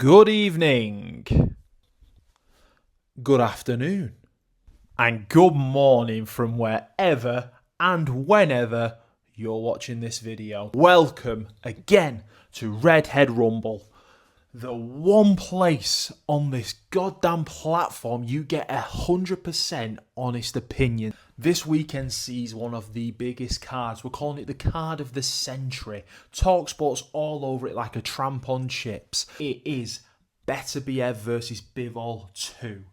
Good evening, good afternoon, and good morning from wherever and whenever you're watching this video. Welcome again to Redhead Rumble, the one place on this goddamn platform you get 100% honest opinion. This weekend sees one of the biggest cards. We're calling it the card of the century. TalkSport's all over it like a tramp on chips. It is Beterbiev versus Bivol 2.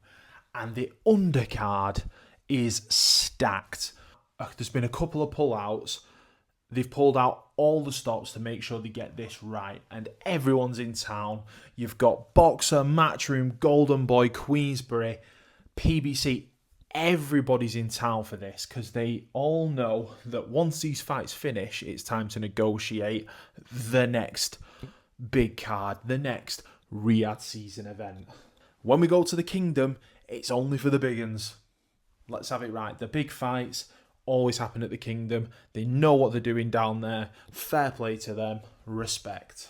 And the undercard is stacked. There's been a couple of pullouts. They've pulled out all the stops to make sure they get this right. And everyone's in town. You've got Boxer, Matchroom, Golden Boy, Queensberry, PBC. Everybody's in town for this because they all know that once these fights finish, it's time to negotiate the next big card, the next Riyadh season event. When we go to the Kingdom, it's only for the big uns. Let's have it right. The big fights always happen at the Kingdom. They know what they're doing down there. Fair play to them. Respect.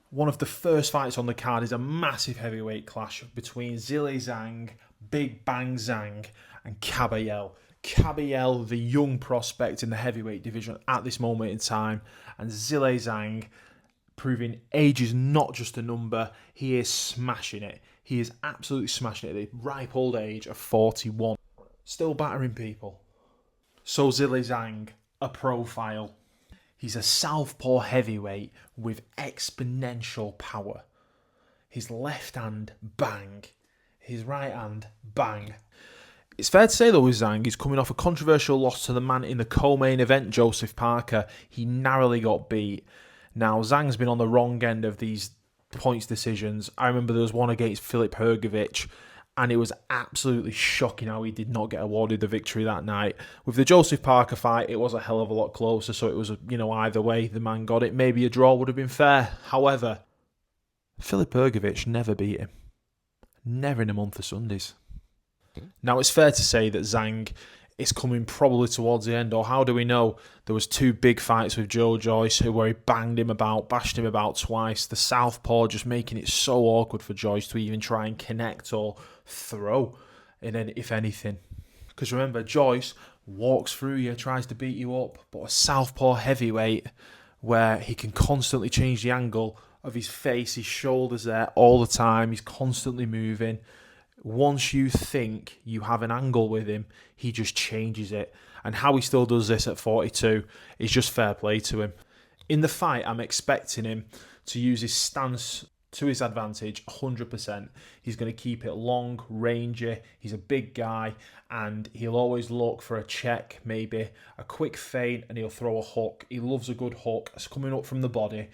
One of the first fights on the card is a massive heavyweight clash between Zhilei Zhang, Big Bang Zhang, and Caballel. Caballel, the young prospect in the heavyweight division at this moment in time, and Zhilei Zhang proving age is not just a number. He is smashing it. He is absolutely smashing it at the ripe old age of 41. Still battering people. So Zhilei Zhang, a profile. He's a southpaw heavyweight with exponential power. His left hand, bang. His right hand, bang. It's fair to say though with Zhang, he's coming off a controversial loss to the man in the co-main event, Joseph Parker. He narrowly got beat. Now, Zhang's been on the wrong end of these points decisions. I remember there was one against Filip Hrgovic, and it was absolutely shocking how he did not get awarded the victory that night. With the Joseph Parker fight, it was a hell of a lot closer, so it was, either way, the man got it. Maybe a draw would have been fair. However, Filip Hrgovic never beat him. Never in a month of Sundays. Now, it's fair to say that Zhang is coming probably towards the end, or how do we know? There was two big fights with Joe Joyce where he banged him about, bashed him about twice. The southpaw just making it so awkward for Joyce to even try and connect or throw, if anything. Because remember, Joyce walks through you, tries to beat you up, but a southpaw heavyweight where he can constantly change the angle of his face, his shoulders there all the time. He's constantly moving. Once you think you have an angle with him, he just changes it. And how he still does this at 42 is just fair play to him. In the fight, I'm expecting him to use his stance to his advantage 100%. He's going to keep it long, rangy. He's a big guy, and he'll always look for a check, maybe a quick feint, and he'll throw a hook. He loves a good hook. It's coming up from the body.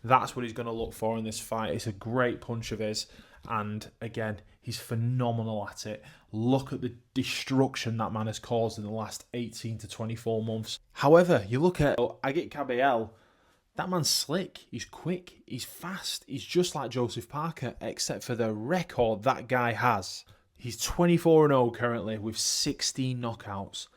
That's what he's going to look for in this fight. It's a great punch of his. And again, he's phenomenal at it. Look at the destruction that man has caused in the last 18 to 24 months. However, you look at Agit Caballel, that man's slick, he's quick, he's fast. He's just like Joseph Parker, except for the record that guy has. He's 24-0 currently with 16 knockouts.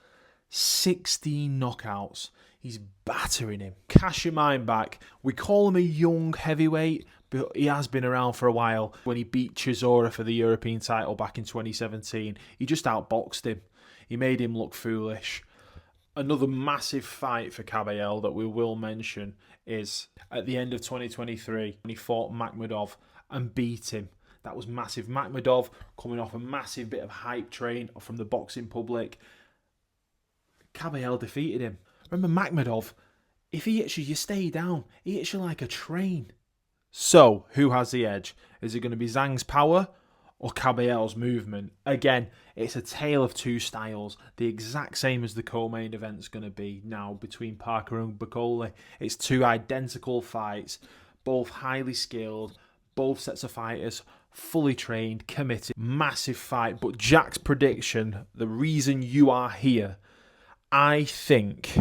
16 knockouts. He's battering him. Cash your mind back. We call him a young heavyweight, but he has been around for a while. When he beat Chisora for the European title back in 2017, he just outboxed him. He made him look foolish. Another massive fight for Caballel that we will mention is at the end of 2023 when he fought Makhmudov and beat him. That was massive. Makhmudov coming off a massive bit of hype train from the boxing public. Caballel defeated him. Remember Makhmudov, if he hits you, you stay down. He hits you like a train. So, who has the edge? Is it going to be Zhang's power or Caballel's movement? Again, it's a tale of two styles. The exact same as the co-main event's going to be now between Parker and Bacoli. It's two identical fights, both highly skilled, both sets of fighters, fully trained, committed. Massive fight. But Jack's prediction, the reason you are here, I think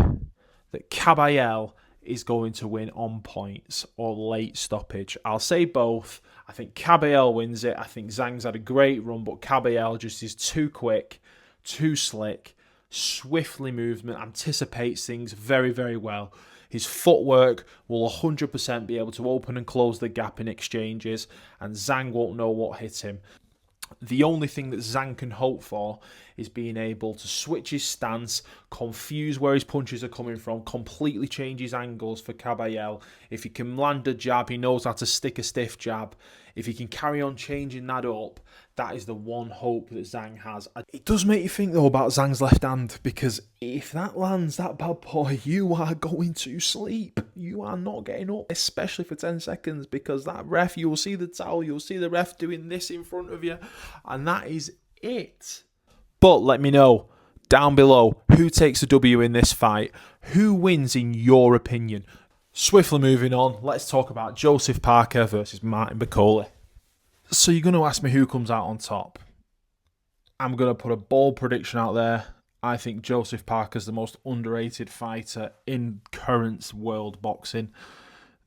that Caballel is going to win on points or late stoppage. I'll say both. I think Caballel wins it. I think Zhang's had a great run, but Caballel just is too quick, too slick, Swiftly movement, anticipates things very, very well. His footwork will 100% be able to open and close the gap in exchanges, and Zhang won't know what hit him. The only thing that Zhang can hope for is being able to switch his stance, confuse where his punches are coming from, completely change his angles for Caballel. If he can land a jab, he knows how to stick a stiff jab. If he can carry on changing that up, that is the one hope that Zhang has. It does make you think, though, about Zhang's left hand, because if that lands, that bad boy, you are going to sleep. You are not getting up, especially for 10 seconds, because that ref, you'll see the towel, you'll see the ref doing this in front of you, and that is it. But let me know down below who takes the W in this fight. Who wins in your opinion? Swiftly moving on, let's talk about Joseph Parker versus Martin Bakole. So you're going to ask me who comes out on top. I'm going to put a bold prediction out there. I think Joseph Parker's the most underrated fighter in current world boxing.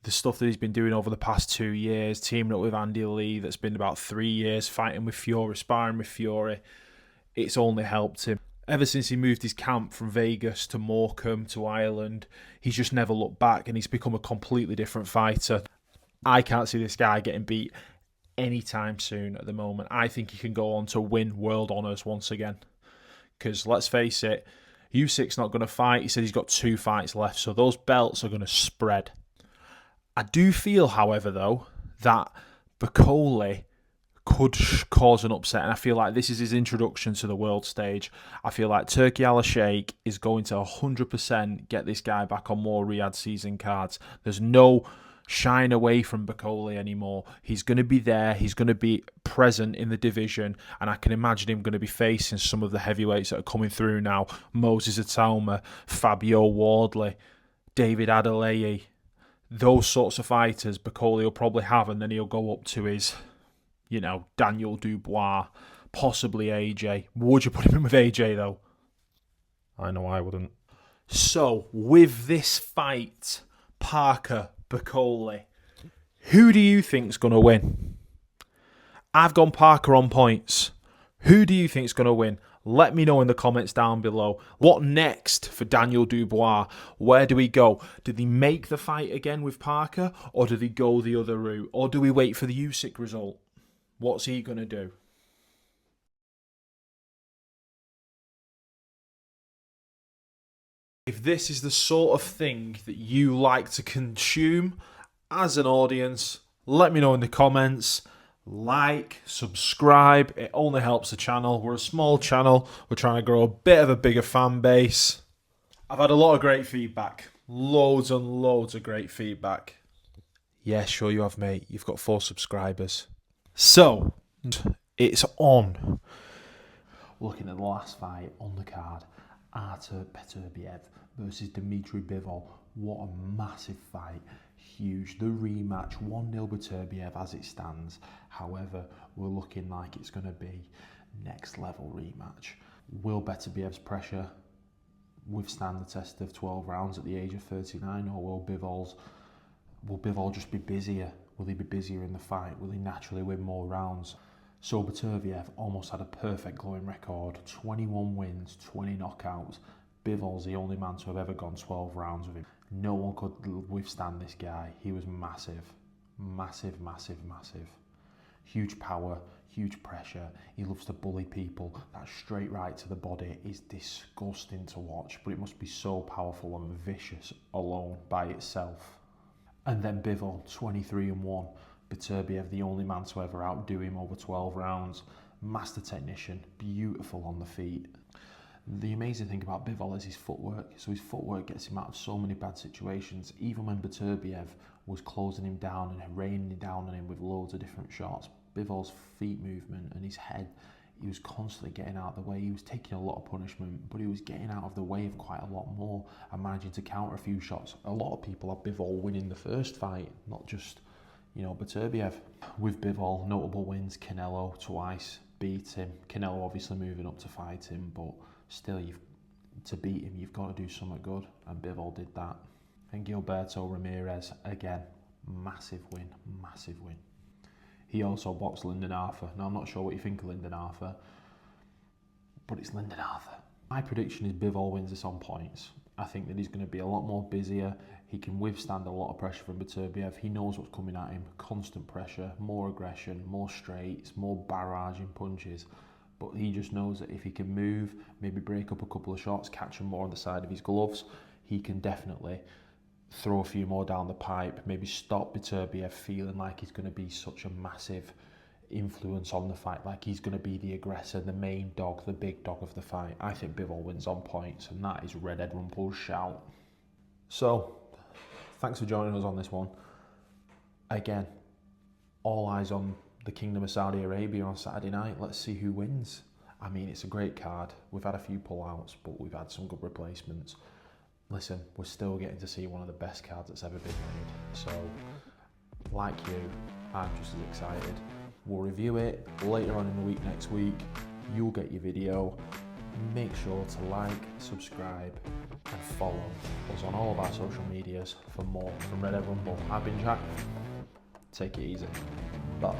The stuff that he's been doing over the past 2 years, teaming up with Andy Lee, that's been about 3 years, fighting with Fury, sparring with Fury, it's only helped him. Ever since he moved his camp from Vegas to Morecambe to Ireland, he's just never looked back, and he's become a completely different fighter. I can't see this guy getting beat anytime soon at the moment. I think he can go on to win world honours once again. Because let's face it, Usyk's not going to fight. He said he's got 2 fights left, so those belts are going to spread. I do feel, however, though, that Bakole could cause an upset, and I feel like this is his introduction to the world stage. I feel like Turki Al-Sheikh is going to 100% get this guy back on more Riyadh season cards. There's no shying away from Bakole anymore. He's going to be there. He's going to be present in the division, and I can imagine him going to be facing some of the heavyweights that are coming through now. Moses Atauma, Fabio Wardley, David Adeleye. Those sorts of fighters Bakole will probably have, and then he'll go up to his, Daniel Dubois, possibly AJ. Would you put him in with AJ, though? I know I wouldn't. So, with this fight, Parker Bakole, who do you think's going to win? I've gone Parker on points. Who do you think's going to win? Let me know in the comments down below. What next for Daniel Dubois? Where do we go? Do they make the fight again with Parker, or do they go the other route? Or do we wait for the Usyk result? What's he going to do? If this is the sort of thing that you like to consume as an audience, let me know in the comments. Like, subscribe, it only helps the channel. We're a small channel, we're trying to grow a bit of a bigger fan base. I've had a lot of great feedback, loads and loads of great feedback. Yeah, sure you have, mate, you've got 4 subscribers. So, it's on. Looking at the last fight on the card, Artur Beterbiev versus Dmitry Bivol. What a massive fight. Huge. The rematch, 1-0 Beterbiev as it stands. However, we're looking like it's going to be next level rematch. Will Beterbiev's pressure withstand the test of 12 rounds at the age of 39, or will Bivol just be busier? Will he be busier in the fight? Will he naturally win more rounds? So Beterbiev almost had a perfect glowing record, 21 wins, 20 knockouts. Bivol's the only man to have ever gone 12 rounds with him. No one could withstand this guy. He was massive. Massive, massive, massive. Huge power, huge pressure. He loves to bully people. That straight right to the body is disgusting to watch, but it must be so powerful and vicious alone by itself. And then Bivol, 23-1. Beterbiev, the only man to ever outdo him over 12 rounds. Master technician, beautiful on the feet. The amazing thing about Bivol is his footwork. So his footwork gets him out of so many bad situations. Even when Beterbiev was closing him down and raining down on him with loads of different shots, Bivol's feet movement and his head, he was constantly getting out of the way. He was taking a lot of punishment, but he was getting out of the way of quite a lot more and managing to counter a few shots. A lot of people have Bivol winning the first fight, not just, Beterbiev. With Bivol, notable wins, Canelo twice, beat him. Canelo obviously moving up to fight him, but still, to beat him, you've got to do something good, and Bivol did that. And Gilberto Ramirez, again, massive win, massive win. He also boxed Lyndon Arthur. Now, I'm not sure what you think of Lyndon Arthur, but it's Lyndon Arthur. My prediction is Bivol wins this on points. I think that he's going to be a lot more busier. He can withstand a lot of pressure from Beterbiev. He knows what's coming at him. Constant pressure, more aggression, more straights, more barraging punches. But he just knows that if he can move, maybe break up a couple of shots, catch him more on the side of his gloves, he can definitely throw a few more down the pipe, maybe stop Beterbiev feeling like he's going to be such a massive influence on the fight, like he's going to be the aggressor, the main dog, the big dog of the fight. I think Bivol wins on points, and that is Redhead Rumble's shout. So, thanks for joining us on this one. Again, all eyes on the Kingdom of Saudi Arabia on Saturday night. Let's see who wins. I mean, it's a great card. We've had a few pullouts, but we've had some good replacements. Listen, we're still getting to see one of the best cards that's ever been made. So, like you, I'm just as excited. We'll review it later on in the week next week. You'll get your video. Make sure to like, subscribe, and follow us on all of our social medias for more from Redhead Rumble. I've been Jack. Take it easy. Bosh.